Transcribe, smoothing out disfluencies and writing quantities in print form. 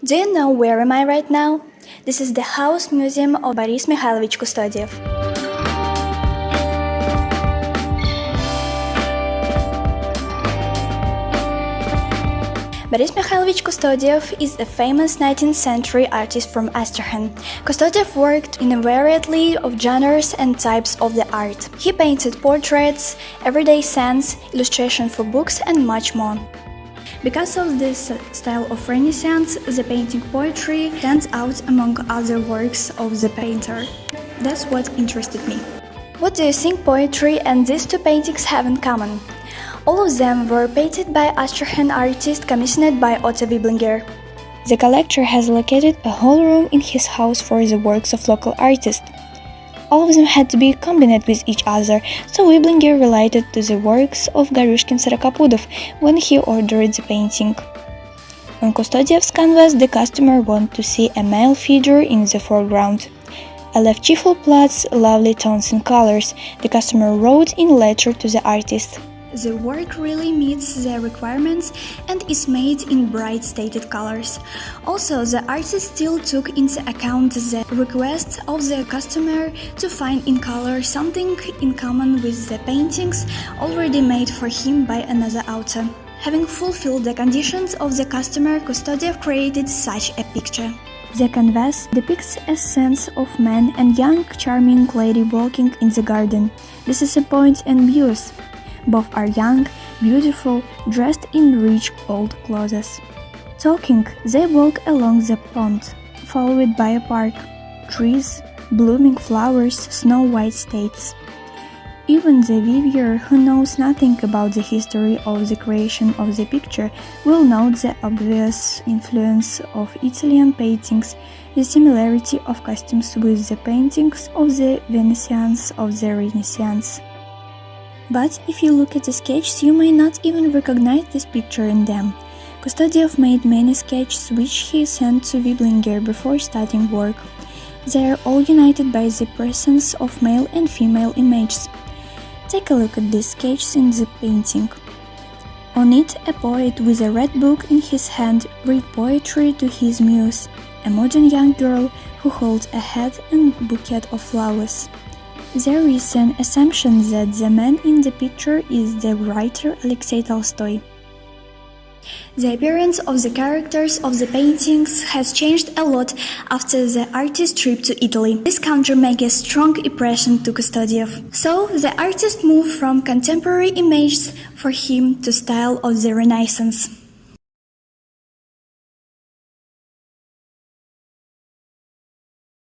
Do you know where am I right now? This is the house museum of Boris Mikhailovich Kustodiev. Boris Mikhailovich Kustodiev is a famous 19th century artist from Astrakhan. Kustodiev worked in a variety of genres and types of the art. He painted portraits, everyday scenes, illustration for books and much more. Because of this style of Renaissance, the painting poetry stands out among other works of the painter. That's what interested me. What do you think poetry and these two paintings have in common? All of them were painted by Astrakhan artist commissioned by Otto Wiblinger. The collector has allocated a whole room in his house for the works of local artists. All of them had to be combined with each other, so Wiblinger related to the works of Garushkin Sarokopudov when he ordered the painting. On Kustodiev's canvas, the customer wanted to see a male figure in the foreground. I left cheerful plots, lovely tones and colors, the customer wrote in a letter to the artist. The work really meets the requirements and is made in bright stated colors. Also, the artist still took into account the request of the customer to find in color something in common with the paintings already made for him by another author. Having fulfilled the conditions of the customer, Kustodiev created such a picture. The canvas depicts a sense of man and young charming lady walking in the garden. This is a point and views. Both are young, beautiful, dressed in rich old clothes. Talking, they walk along the pond, followed by a park, trees, blooming flowers, snow-white states. Even the viewer who knows nothing about the history of the creation of the picture will note the obvious influence of Italian paintings, the similarity of costumes with the paintings of the Venetians of the Renaissance. But if you look at the sketches, you may not even recognize this picture in them. Kustodiev made many sketches which he sent to Wiblinger before starting work. They are all united by the presence of male and female images. Take a look at these sketches in the painting. On it, a poet with a red book in his hand reads poetry to his muse, a modern young girl who holds a hat and bouquet of flowers. There is an assumption that the man in the picture is the writer Alexei Tolstoy. The appearance of the characters of the paintings has changed a lot after the artist's trip to Italy. This country made a strong impression to Kustodiev. So the artist moved from contemporary images for him to style of the Renaissance.